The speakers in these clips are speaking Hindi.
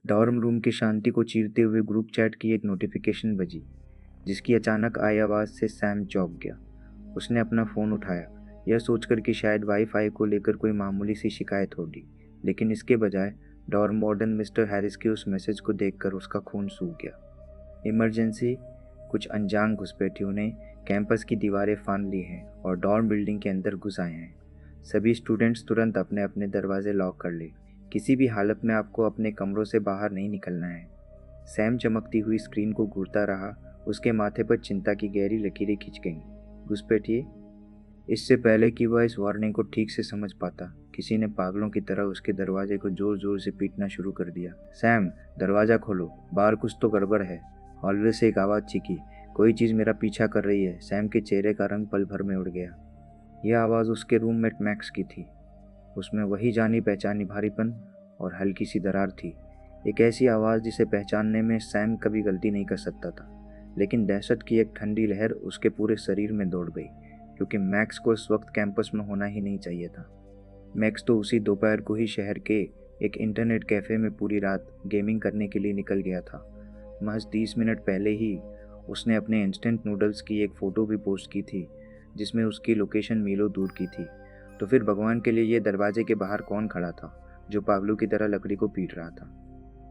डॉर्म रूम की शांति को चीरते हुए ग्रुप चैट की एक नोटिफिकेशन बजी, जिसकी अचानक आई आवाज़ से सैम चौंक गया। उसने अपना फ़ोन उठाया, यह सोचकर कि शायद वाईफाई को लेकर कोई मामूली सी शिकायत होगी, लेकिन इसके बजाय डॉर्म वार्डन मिस्टर हैरिस के उस मैसेज को देखकर उसका खून सूख गया। इमरजेंसी, कुछ अनजान घुसपैठियों ने कैंपस की दीवारें फांद ली हैं और डॉर्म बिल्डिंग के अंदर घुस आए हैं। सभी स्टूडेंट्स तुरंत अपने अपने दरवाजे लॉक कर ले। किसी भी हालत में आपको अपने कमरों से बाहर नहीं निकलना है। सैम चमकती हुई स्क्रीन को घूरता रहा। उसके माथे पर चिंता की गहरी लकीरें खिंच गईं। घुसपैठिए। इससे पहले कि वह इस वार्निंग को ठीक से समझ पाता, किसी ने पागलों की तरह उसके दरवाजे को जोर जोर से पीटना शुरू कर दिया। सैम, दरवाज़ा खोलो, बाहर कुछ तो गड़बड़ है। हॉलवे से एक आवाज़ चीखी, कोई चीज़ मेरा पीछा कर रही है। सैम के चेहरे का रंग पल भर में उड़ गया। यह आवाज़ उसके रूममेट मैक्स की थी। उसमें वही जानी पहचानी भारीपन और हल्की सी दरार थी। एक ऐसी आवाज़ जिसे पहचानने में सैम कभी गलती नहीं कर सकता था, लेकिन दहशत की एक ठंडी लहर उसके पूरे शरीर में दौड़ गई, क्योंकि मैक्स को इस वक्त कैंपस में होना ही नहीं चाहिए था। मैक्स तो उसी दोपहर को ही शहर के एक इंटरनेट कैफ़े में पूरी रात गेमिंग करने के लिए निकल गया था। महज 30 मिनट पहले ही उसने अपने इंस्टेंट नूडल्स की एक फ़ोटो भी पोस्ट की थी, जिसमें उसकी लोकेशन मीलों दूर की थी। तो फिर भगवान के लिए ये दरवाजे के बाहर कौन खड़ा था, जो पागलों की तरह लकड़ी को पीट रहा था?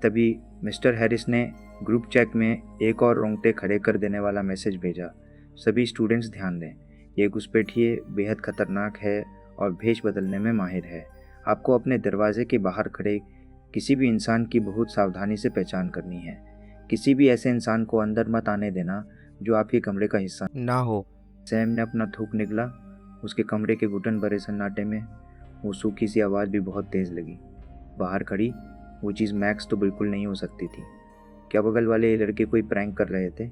तभी मिस्टर हैरिस ने ग्रुप चैट में एक और रोंगटे खड़े कर देने वाला मैसेज भेजा। सभी स्टूडेंट्स ध्यान दें, ये घुसपैठिए बेहद खतरनाक है और भेष बदलने में माहिर है। आपको अपने दरवाजे के बाहर खड़े किसी भी इंसान की बहुत सावधानी से पहचान करनी है। किसी भी ऐसे इंसान को अंदर मत आने देना जो आपके कमरे का हिस्सा ना हो। सैम ने अपना थूक निकला। उसके कमरे के घुटन भरे सन्नाटे में वो सूखी सी आवाज़ भी बहुत तेज़ लगी। बाहर खड़ी वो चीज़ मैक्स तो बिल्कुल नहीं हो सकती थी। क्या बगल वाले लड़के कोई प्रैंक कर रहे थे?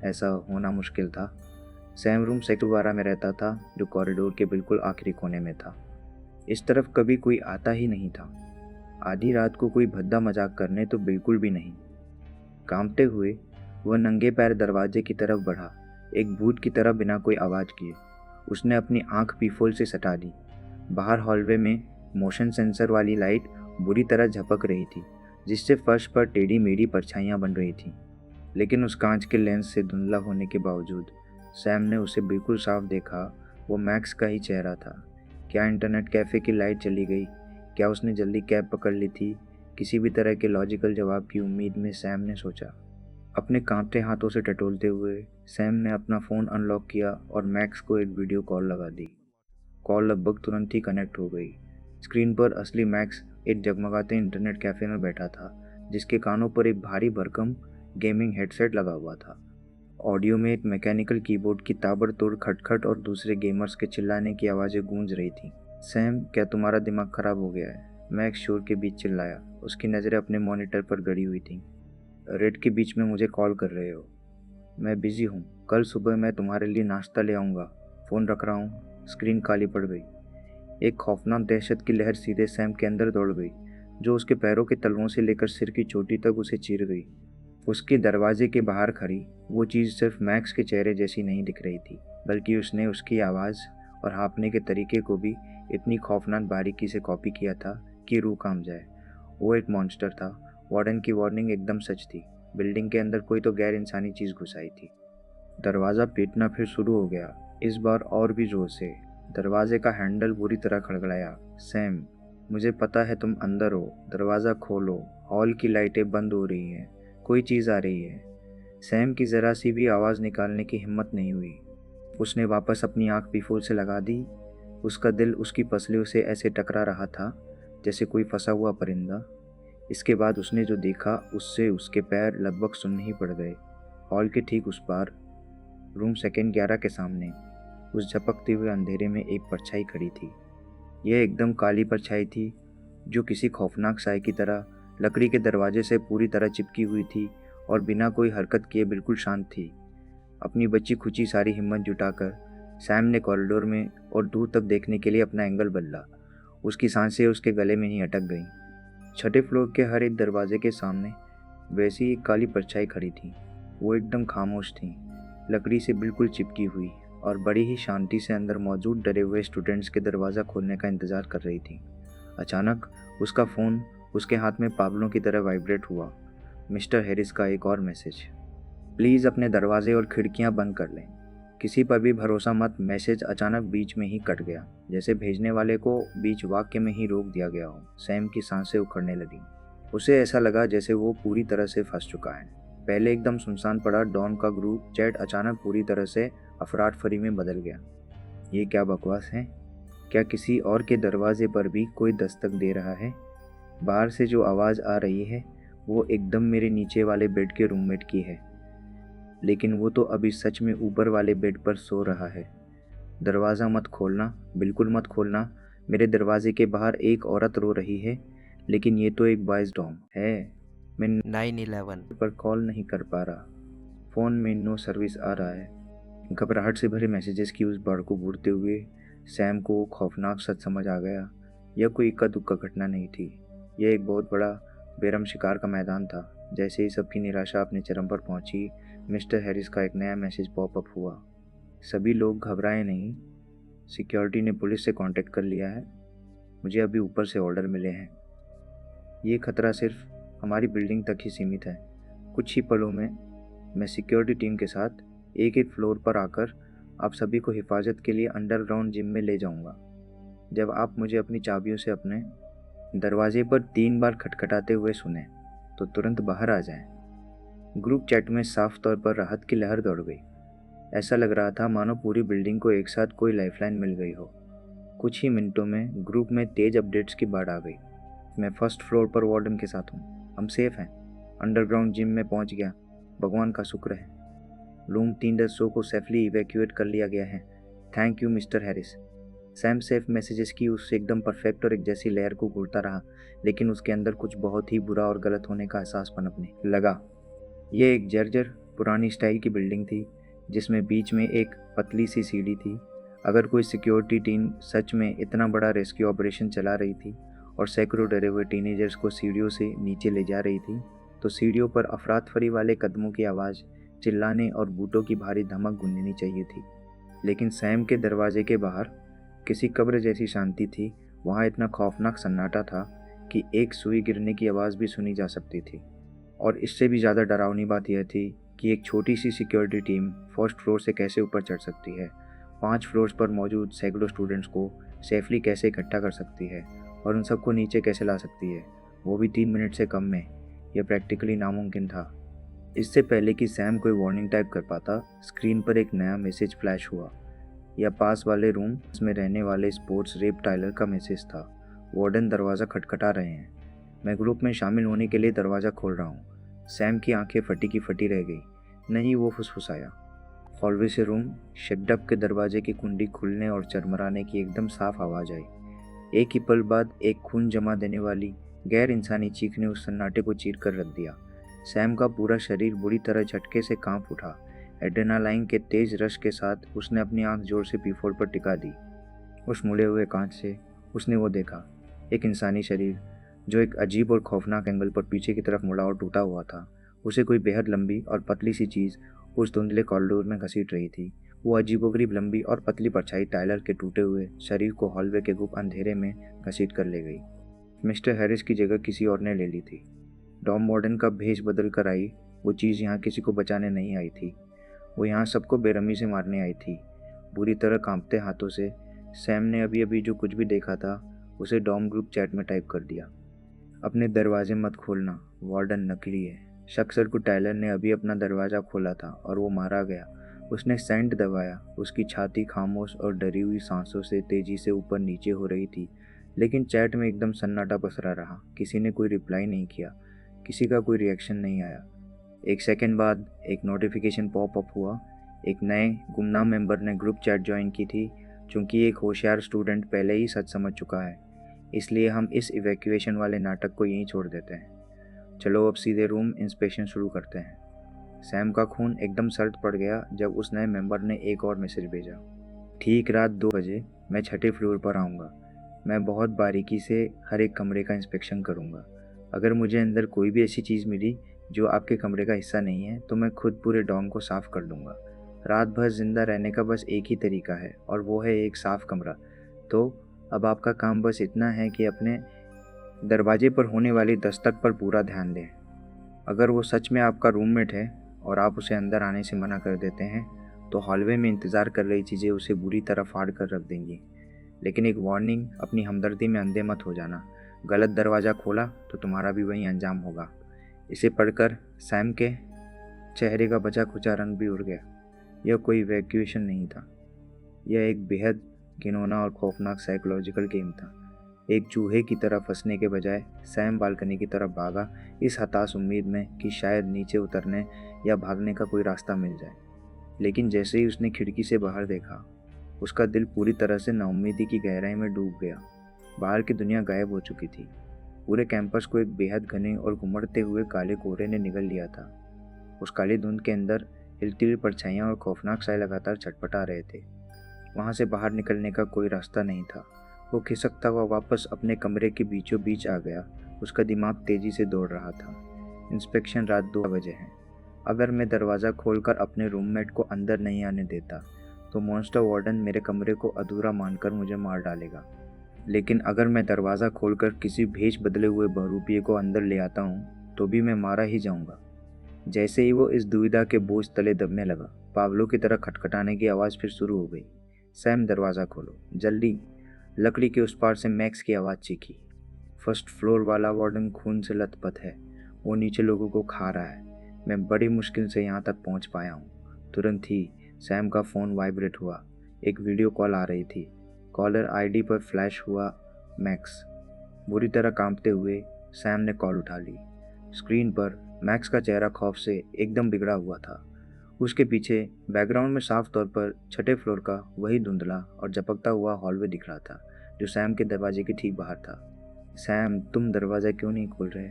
ऐसा होना मुश्किल था। सैम रूम सेक्टर 12 में रहता था, जो कॉरिडोर के बिल्कुल आखिरी कोने में था। इस तरफ कभी कोई आता ही नहीं था। आधी रात को कोई भद्दा मजाक करने तो बिल्कुल भी नहीं। कांपते हुए वह नंगे पैर दरवाजे की तरफ बढ़ा, एक भूत की तरह बिना कोई आवाज़ किए। उसने अपनी आंख पीफोल से सटा दी। बाहर हॉलवे में मोशन सेंसर वाली लाइट बुरी तरह झपक रही थी, जिससे फर्श पर टेढ़ी मेढ़ी परछाइयाँ बन रही थीं। लेकिन उस कांच के लेंस से धुंधला होने के बावजूद सैम ने उसे बिल्कुल साफ देखा। वो मैक्स का ही चेहरा था। क्या इंटरनेट कैफ़े की लाइट चली गई? क्या उसने जल्दी कैब पकड़ ली थी? किसी भी तरह के लॉजिकल जवाब की उम्मीद में सैम ने सोचा। अपने कांपते हाथों से टटोलते हुए सैम ने अपना फ़ोन अनलॉक किया और मैक्स को एक वीडियो कॉल लगा दी। कॉल लगभग तुरंत ही कनेक्ट हो गई। स्क्रीन पर असली मैक्स एक जगमगाते इंटरनेट कैफ़े में बैठा था, जिसके कानों पर एक भारी भरकम गेमिंग हेडसेट लगा हुआ था। ऑडियो में एक मैकेनिकल कीबोर्ड की ताबड़तोड़ खटखट और दूसरे गेमर्स के चिल्लाने की आवाज़ें गूंज रही थीं। सैम, क्या तुम्हारा दिमाग खराब हो गया है? मैक्स शोर के बीच चिल्लाया। उसकी नज़रें अपने मॉनिटर पर गड़ी हुई थीं। रेड के बीच में मुझे कॉल कर रहे हो? मैं बिज़ी हूँ। कल सुबह मैं तुम्हारे लिए नाश्ता ले आऊँगा। फ़ोन रख रहा हूँ। स्क्रीन काली पड़ गई। एक खौफनाक दहशत की लहर सीधे सैम के अंदर दौड़ गई, जो उसके पैरों के तलवों से लेकर सिर की चोटी तक उसे चीर गई। उसके दरवाजे के बाहर खड़ी वो चीज़ सिर्फ मैक्स के चेहरे जैसी नहीं दिख रही थी, बल्कि उसने उसकी आवाज़ और हाँफने के तरीके को भी इतनी खौफनाक बारीकी से कॉपी किया था कि रूह कांप जाए। वो एक मॉन्स्टर था। वार्डन की वार्निंग एकदम सच थी। बिल्डिंग के अंदर कोई तो गैर इंसानी चीज़ घुस आई थी। दरवाज़ा पीटना फिर शुरू हो गया, इस बार और भी जोर से। दरवाजे का हैंडल बुरी तरह खड़खड़ाया। सैम, मुझे पता है तुम अंदर हो। दरवाज़ा खोलो। हॉल की लाइटें बंद हो रही हैं। कोई चीज़ आ रही है। सैम की ज़रा सी भी आवाज़ निकालने की हिम्मत नहीं हुई। उसने वापस अपनी आंख पीफोल से लगा दी। उसका दिल उसकी पसलियों से ऐसे टकरा रहा था जैसे कोई फंसा हुआ परिंदा। इसके बाद उसने जो देखा उससे उसके पैर लगभग सुन्न ही पड़ गए। हॉल के ठीक उस पार, रूम सेकंड 11 के सामने, उस झपकते हुए अंधेरे में एक परछाई खड़ी थी। यह एकदम काली परछाई थी, जो किसी खौफनाक साए की तरह लकड़ी के दरवाजे से पूरी तरह चिपकी हुई थी और बिना कोई हरकत किए बिल्कुल शांत थी। अपनी बची खुची सारी हिम्मत जुटाकर सैम ने कॉरिडोर में और दूर तक देखने के लिए अपना एंगल बदला। उसकी सांसें उसके गले में ही अटक गईं। छठे फ्लोर के हर एक दरवाजे के सामने वैसी एक काली परछाई खड़ी थी। वो एकदम खामोश थी, लकड़ी से बिल्कुल चिपकी हुई, और बड़ी ही शांति से अंदर मौजूद डरे हुए स्टूडेंट्स के दरवाज़ा खोलने का इंतज़ार कर रही थी। अचानक उसका फ़ोन उसके हाथ में पागलों की तरह वाइब्रेट हुआ मिस्टर हैरिस का एक और मैसेज। प्लीज़ अपने दरवाजे और खिड़कियां बंद कर लें। किसी पर भी भरोसा मत। मैसेज अचानक बीच में ही कट गया, जैसे भेजने वाले को बीच वाक्य में ही रोक दिया गया हो। सैम की सांसें उखड़ने लगी। उसे ऐसा लगा जैसे वो पूरी तरह से फंस चुका है। पहले एकदम सुनसान पड़ा डॉन का ग्रुप चैट अचानक पूरी तरह से अफरातफरी में बदल गया। ये क्या बकवास है? क्या किसी और के दरवाजे पर भी कोई दस्तक दे रहा है? बाहर से जो आवाज़ आ रही है वो एकदम मेरे नीचे वाले बेड के रूममेट की है, लेकिन वो तो अभी सच में ऊपर वाले बेड पर सो रहा है। दरवाज़ा मत खोलना, बिल्कुल मत खोलना। मेरे दरवाजे के बाहर एक औरत रो रही है, लेकिन ये तो एक बॉयज़ डॉम है। मैं 911 पर कॉल नहीं कर पा रहा। फ़ोन में नो सर्विस आ रहा है। घबराहट से भरे मैसेजेस की उस बाढ़ को बूढ़ते हुए सैम को खौफनाक सच समझ आ गया। यह कोई इक्का दुक्का घटना नहीं थी। यह एक बहुत बड़ा बेरहम शिकार का मैदान था। जैसे ही सबकी निराशा अपने चरम पर पहुंची, मिस्टर हैरिस का एक नया मैसेज पॉपअप हुआ। सभी लोग घबराए नहीं। सिक्योरिटी ने पुलिस से कांटेक्ट कर लिया है। मुझे अभी ऊपर से ऑर्डर मिले हैं। ये खतरा सिर्फ हमारी बिल्डिंग तक ही सीमित है। कुछ ही पलों में मैं सिक्योरिटी टीम के साथ एक एक फ्लोर पर आकर आप सभी को हिफाजत के लिए अंडरग्राउंड जिम में ले जाऊंगा। जब आप मुझे अपनी चाबियों से अपने दरवाजे पर 3 बार खटखटाते हुए सुने तो तुरंत बाहर आ जाएं। ग्रुप चैट में साफ तौर पर राहत की लहर दौड़ गई। ऐसा लग रहा था मानो पूरी बिल्डिंग को एक साथ कोई लाइफलाइन मिल गई हो। कुछ ही मिनटों में ग्रुप में तेज अपडेट्स की बाढ़ आ गई। मैं फर्स्ट फ्लोर पर वार्डन के साथ हूँ। हम सेफ हैं। अंडरग्राउंड जिम में पहुँच गया, भगवान का शुक्र है। रूम 310 को सेफली इवैक्यूएट कर लिया गया है। Thank you mister Harris. Sam safe messages की उस एकदम परफेक्ट और एक जैसी लेयर को घूरता रहा, लेकिन उसके अंदर कुछ बहुत ही बुरा और गलत होने का एहसास पनपने लगा। यह एक जर्जर पुरानी स्टाइल की बिल्डिंग थी, जिसमें बीच में एक पतली सी सीढ़ी थी। अगर कोई सिक्योरिटी टीम सच में इतना बड़ा रेस्क्यू ऑपरेशन चला रही थी और सैकड़ों डरे हुए टीनेजर्स को सीढ़ियों से नीचे ले जा रही थी, तो सीढ़ियों पर अफरातफरी वाले कदमों की आवाज़, चिल्लाने और बूटों की भारी धमक गूंजनी चाहिए थी। लेकिन सैम के दरवाजे के बाहर किसी कब्र जैसी शांति थी। वहाँ इतना खौफनाक सन्नाटा था कि एक सुई गिरने की आवाज़ भी सुनी जा सकती थी। और इससे भी ज़्यादा डरावनी बात यह थी कि एक छोटी सी सिक्योरिटी टीम फर्स्ट फ्लोर से कैसे ऊपर चढ़ सकती है, 5 फ्लोर्स पर मौजूद सैकड़ों स्टूडेंट्स को सेफली कैसे इकट्ठा कर सकती है और उन सबको नीचे कैसे ला सकती है, वो भी 3 मिनट से कम में। यह प्रैक्टिकली नामुमकिन था। इससे पहले कि सैम कोई वार्निंग टाइप कर पाता, स्क्रीन पर एक नया मैसेज फ्लैश हुआ। यह पास वाले रूम में रहने वाले स्पोर्ट्स रेप टाइलर का मैसेज था। वार्डन दरवाज़ा खटखटा रहे हैं। मैं ग्रुप में शामिल होने के लिए दरवाज़ा खोल रहा हूँ। सैम की आंखें फटी की फटी रह गई। नहीं, वो फुसफुसाया। हॉलवे से रूम शेकडअप के दरवाजे की कुंडी खुलने और चरमराने की एकदम साफ आवाज़ आई। एक ही पल बाद एक खून जमा देने वाली गैर इंसानी चीख ने उस सन्नाटे को चीर कर रख दिया। सैम का पूरा शरीर बुरी तरह झटके से कांप उठा। एड्रेनालाइन के तेज रश के साथ उसने अपनी आंख जोर से पीफोल पर टिका दी। उस मुड़े हुए कांच से उसने वो देखा, एक इंसानी शरीर जो एक अजीब और खौफनाक एंगल पर पीछे की तरफ मुड़ा और टूटा हुआ था। उसे कोई बेहद लंबी और पतली सी चीज़ उस धुंधले कॉरिडोर में घसीट रही थी। वो अजीबोगरीब लंबी और पतली परछाई टाइलर के टूटे हुए शरीर को हॉलवे के गुप्त अंधेरे में घसीट कर ले गई। मिस्टर हैरिस की जगह किसी और ने ले ली थी। डॉम वार्डन का भेष बदल कर आई वो चीज़ यहाँ किसी को बचाने नहीं आई थी। वो यहाँ सबको बेरहमी से मारने आई थी। बुरी तरह कांपते हाथों से सैम ने अभी अभी जो कुछ भी देखा था उसे डॉम ग्रुप चैट में टाइप कर दिया। अपने दरवाजे मत खोलना, वार्डन नकली है। शख्सर को टाइलर ने अभी अपना दरवाज़ा खोला था और वो मारा गया। उसने सेंट दबाया। उसकी छाती खामोश और डरी हुई सांसों से तेजी से ऊपर नीचे हो रही थी। लेकिन चैट में एकदम सन्नाटा पसरा रहा। किसी ने कोई रिप्लाई नहीं किया, किसी का कोई रिएक्शन नहीं आया। एक सेकंड बाद एक नोटिफिकेशन पॉपअप हुआ। एक नए गुमनाम मेंबर ने ग्रुप चैट ज्वाइन की थी। चूँकि एक होशियार स्टूडेंट पहले ही सच समझ चुका है, इसलिए हम इस इवैक्यूएशन वाले नाटक को यहीं छोड़ देते हैं। चलो अब सीधे रूम इंस्पेक्शन शुरू करते हैं। सैम का खून एकदम सर्द पड़ गया जब उस नए मेंबर ने एक और मैसेज भेजा। ठीक रात 2 बजे मैं 6ठे फ्लोर पर आऊँगा। मैं बहुत बारीकी से हर एक कमरे का इंस्पेक्शन करूँगा। अगर मुझे अंदर कोई भी ऐसी चीज़ मिली जो आपके कमरे का हिस्सा नहीं है तो मैं खुद पूरे डॉम को साफ़ कर दूँगा। रात भर जिंदा रहने का बस एक ही तरीका है और वो है एक साफ़ कमरा। तो अब आपका काम बस इतना है कि अपने दरवाजे पर होने वाली दस्तक पर पूरा ध्यान दें। अगर वो सच में आपका रूममेट है और आप उसे अंदर आने से मना कर देते हैं तो हॉलवे में इंतज़ार कर रही चीज़ें उसे बुरी तरह फाड़ कर रख देंगी। लेकिन एक वार्निंग, अपनी हमदर्दी में अंधे मत हो जाना। गलत दरवाज़ा खोला तो तुम्हारा भी वही अंजाम होगा। इसे पढ़कर सैम के चेहरे का बचा खुचा रंग भी उड़ गया। यह कोई इवैक्यूएशन नहीं था, यह एक बेहद घिनौना और खौफनाक साइकोलॉजिकल गेम था। एक चूहे की तरह फंसने के बजाय सैम बालकनी की तरफ भागा, इस हताश उम्मीद में कि शायद नीचे उतरने या भागने का कोई रास्ता मिल जाए। लेकिन जैसे ही उसने खिड़की से बाहर देखा, उसका दिल पूरी तरह से नाउम्मीदी की गहराई में डूब गया। बाहर की दुनिया गायब हो चुकी थी। पूरे कैंपस को एक बेहद घने और घुमड़ते हुए काले कोहरे ने निगल लिया था। उस काली धुंध के अंदर हिलती हुई परछाइयाँ और खौफनाक साए लगातार छटपटा रहे थे। वहाँ से बाहर निकलने का कोई रास्ता नहीं था। वो खिसकता हुआ वापस अपने कमरे के बीचों बीच आ गया। उसका दिमाग तेजी से दौड़ रहा था। इंस्पेक्शन रात 2 बजे है। अगर मैं दरवाज़ा खोलकर अपने रूममेट को अंदर नहीं आने देता तो मॉन्स्टर वार्डन मेरे कमरे को अधूरा मानकर मुझे मार डालेगा। लेकिन अगर मैं दरवाज़ा खोलकर किसी भेष बदले हुए बहरूपिये को अंदर ले आता हूँ तो भी मैं मारा ही जाऊँगा। जैसे ही वो इस दुविधा के बोझ तले दबने लगा, पावलों की तरह खटखटाने की आवाज़ फिर शुरू हो गई। सैम, दरवाज़ा खोलो जल्दी। लकड़ी के उस पार से मैक्स की आवाज़ चीखी। फर्स्ट फ्लोर वाला वार्डन खून से लथपथ है। वो नीचे लोगों को खा रहा है। मैं बड़ी मुश्किल से यहाँ तक पहुँच पाया हूँ। तुरंत ही सैम का फ़ोन वाइब्रेट हुआ। एक वीडियो कॉल आ रही थी। कॉलर आईडी पर फ्लैश हुआ मैक्स। बुरी तरह कांपते हुए सैम ने कॉल उठा ली। स्क्रीन पर मैक्स का चेहरा खौफ से एकदम बिगड़ा हुआ था। उसके पीछे बैकग्राउंड में साफ तौर पर छठे फ्लोर का वही धुंधला और झपकता हुआ हॉलवे दिख रहा था जो सैम के दरवाजे के ठीक बाहर था। सैम, तुम दरवाज़ा क्यों नहीं खोल रहे?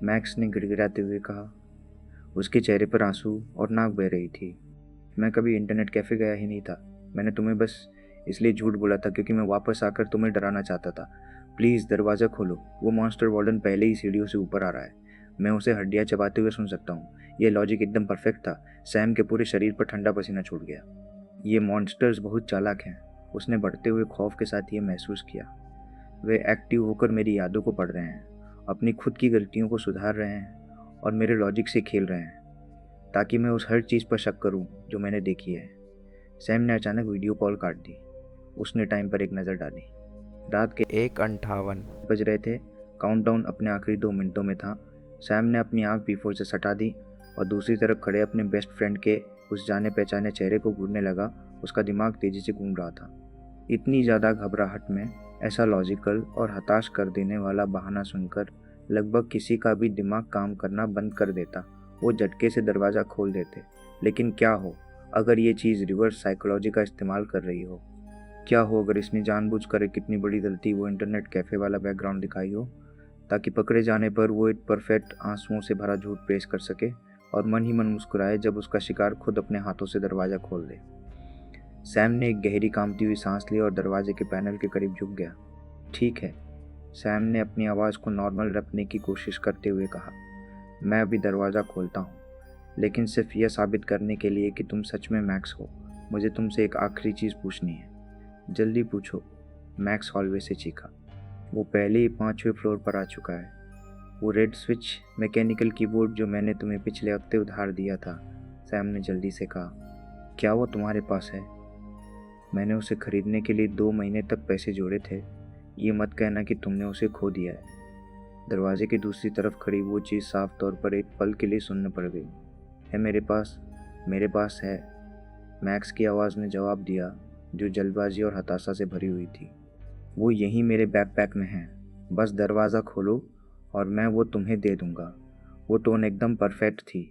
मैक्स ने गिड़गिड़ाते हुए कहा। उसके चेहरे पर आंसू और नाक बह रही थी। मैं कभी इंटरनेट कैफ़े गया ही नहीं था। मैंने तुम्हें बस इसलिए झूठ बोला था क्योंकि मैं वापस आकर तुम्हें डराना चाहता था। प्लीज़ दरवाज़ा खोलो। वो मॉन्स्टर वार्डन पहले ही सीढ़ियों से ऊपर आ रहा है। मैं उसे हड्डियाँ चबाते हुए सुन सकता हूँ। यह लॉजिक एकदम परफेक्ट था। सैम के पूरे शरीर पर ठंडा पसीना छूट गया। ये मॉन्स्टर्स बहुत चालाक हैं। उसने बढ़ते हुए खौफ के साथ ये महसूस किया। वे एक्टिव होकर मेरी यादों को पढ़ रहे हैं, अपनी खुद की गलतियों को सुधार रहे हैं और मेरे लॉजिक से खेल रहे हैं ताकि मैं उस हर चीज़ पर शक करूं जो मैंने देखी है। सैम ने अचानक वीडियो कॉल काट दी। उसने टाइम पर एक नज़र डाली। रात के 1:58 बज रहे थे। काउंटडाउन अपने आखिरी 2 मिनटों में था। सैम ने अपनी आंख B4 से सटा दी और दूसरी तरफ खड़े अपने बेस्ट फ्रेंड के उस जाने पहचाने चेहरे को घूरने लगा। उसका दिमाग तेज़ी से घूम रहा था। इतनी ज़्यादा घबराहट में ऐसा लॉजिकल और हताश कर देने वाला बहाना सुनकर लगभग किसी का भी दिमाग काम करना बंद कर देता। वो झटके से दरवाज़ा खोल देते। लेकिन क्या हो अगर ये चीज़ रिवर्स साइकोलॉजी का इस्तेमाल कर रही हो? क्या हो अगर इसने जानबूझकर एक इतनी बड़ी गलती, वो इंटरनेट कैफ़े वाला बैकग्राउंड दिखाई हो ताकि पकड़े जाने पर वो एक परफेक्ट आंसुओं से भरा झूठ पेश कर सके और मन ही मन मुस्कुराए जब उसका शिकार खुद अपने हाथों से दरवाज़ा खोल दे। सैम ने एक गहरी कांपती हुई सांस ली और दरवाजे के पैनल के करीब झुक गया। ठीक है, सैम ने अपनी आवाज़ को नॉर्मल रखने की कोशिश करते हुए कहा। मैं अभी दरवाज़ा खोलता हूँ, लेकिन सिर्फ यह साबित करने के लिए कि तुम सच में मैक्स हो। मुझे तुमसे एक आखिरी चीज़ पूछनी है। जल्दी पूछो, मैक्स हॉलवे से चीखा। वो पहले ही 5वें फ्लोर पर आ चुका है। वो रेड स्विच मैकेनिकल कीबोर्ड जो मैंने तुम्हें पिछले हफ्ते उधार दिया था, सैम ने जल्दी से कहा। क्या वो तुम्हारे पास है? मैंने उसे खरीदने के लिए 2 महीने तक पैसे जोड़े थे। ये मत कहना कि तुमने उसे खो दिया है। दरवाजे की दूसरी तरफ खड़ी वो चीज़ साफ तौर पर एक पल के लिए सुन्न पड़ गई। है मेरे पास है, मैक्स की आवाज़ ने जवाब दिया, जो जल्दबाजी और हताशा से भरी हुई थी। वो यहीं मेरे बैकपैक में है। बस दरवाज़ा खोलो और मैं वो तुम्हें दे दूँगा। वो टोन एकदम परफेक्ट थी।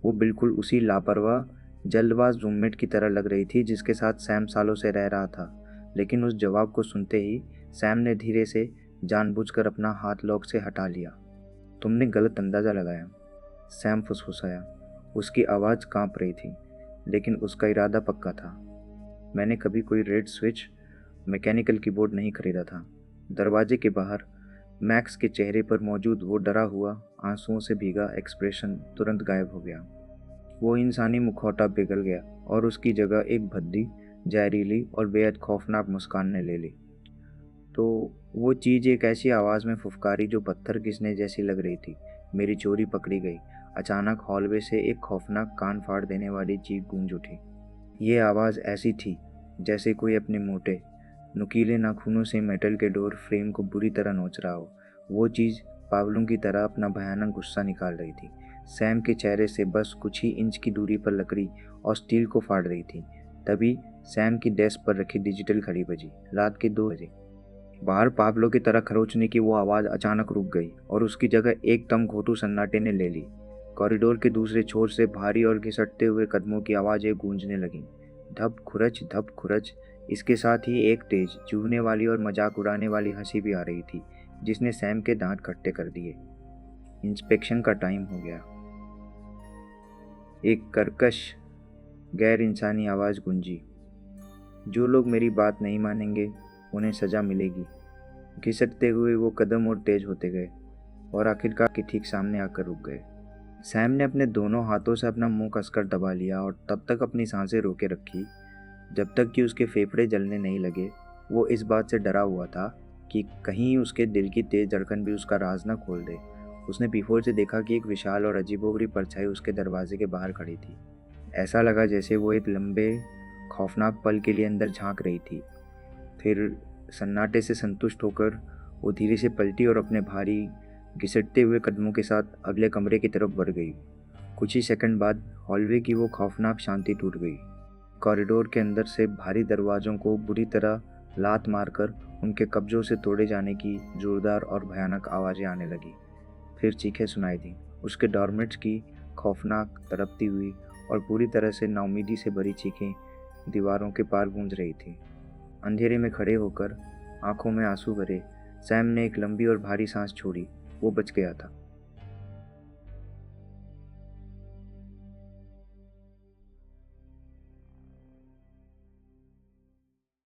वो बिल्कुल उसी लापरवाह, जल्दबाज रूममेट की तरह लग रही थी जिसके साथ सैम सालों से रह रहा था। लेकिन उस जवाब को सुनते ही सैम ने धीरे से जानबूझकर अपना हाथ लॉक से हटा लिया। तुमने गलत अंदाज़ा लगाया, सैम फुसफुसाया। उसकी आवाज़ काँप रही थी, लेकिन उसका इरादा पक्का था। मैंने कभी कोई रेड स्विच मैकेनिकल कीबोर्ड नहीं खरीदा था। दरवाजे के बाहर मैक्स के चेहरे पर मौजूद वो डरा हुआ, आंसुओं से भीगा एक्सप्रेशन तुरंत गायब हो गया। वो इंसानी मुखौटा पिघल गया और उसकी जगह एक भद्दी, जहरीली और बेहद खौफनाक मुस्कान ने ले ली। तो वो चीज़ एक ऐसी आवाज़ में फुफकारी जो पत्थर घिसने जैसी लग रही थी। मेरी चोरी पकड़ी गई। अचानक हॉलवे से एक खौफनाक कान फाड़ देने वाली चीख गूंज उठी। ये आवाज़ ऐसी थी जैसे कोई अपने मोटे नुकीले नाखूनों से मेटल के डोर फ्रेम को बुरी तरह नोच रहा हो। वो चीज़ पागलों की तरह अपना भयानक गुस्सा निकाल रही थी। सैम के चेहरे से बस कुछ ही इंच की दूरी पर लकड़ी और स्टील को फाड़ रही थी। तभी सैम की डेस्क पर रखी डिजिटल घड़ी बजी। रात के 2 बजे। बाहर पागलों की तरह खरोचने की वो आवाज़ अचानक रुक गई और उसकी जगह एकदम घोटू सन्नाटे ने ले ली। कॉरिडोर के दूसरे छोर से भारी और घिसटते हुए कदमों की आवाज़ें गूंजने लगीं। धप खुरच। इसके साथ ही एक तेज, चूहने वाली और मजाक उड़ाने वाली हंसी भी आ रही थी, जिसने सैम के दांत खट्टे कर दिए। इंस्पेक्शन का टाइम हो गया। एक कर्कश, गैर इंसानी आवाज़ गूंजी। जो लोग मेरी बात नहीं मानेंगे उन्हें सज़ा मिलेगी। घिसटते हुए वो कदम और तेज होते गए और आखिरकार के ठीक सामने आकर रुक गए। सैम ने अपने दोनों हाथों से अपना मुंह कसकर दबा लिया और तब तक अपनी सांसें रोके रखी जब तक कि उसके फेफड़े जलने नहीं लगे। वो इस बात से डरा हुआ था कि कहीं उसके दिल की तेज धड़कन भी उसका राज न खोल दे। उसने पीछे से देखा कि एक विशाल और अजीबोगरीब परछाई उसके दरवाजे के बाहर खड़ी थी। ऐसा लगा जैसे वो एक लंबे खौफनाक पल के लिए अंदर झांक रही थी। फिर सन्नाटे से संतुष्ट होकर वो धीरे से पलटी और अपने भारी घिसटते हुए कदमों के साथ अगले कमरे की तरफ बढ़ गई। कुछ ही सेकंड बाद हॉलवे की वो खौफनाक शांति टूट गई। कॉरिडोर के अंदर से भारी दरवाज़ों को बुरी तरह लात मारकर उनके कब्जों से तोड़े जाने की जोरदार और भयानक आवाज़ें आने लगी। फिर चीखें सुनाई दी। उसके डॉर्मेट्स की खौफनाक, तड़पती हुई और पूरी तरह से नाउमीदी से भरी चीखें दीवारों के पार गूंज रही थी। अंधेरे में खड़े होकर, आंखों में आंसू भरे, सैम ने एक लंबी और भारी सांस छोड़ी। वो बच गया था।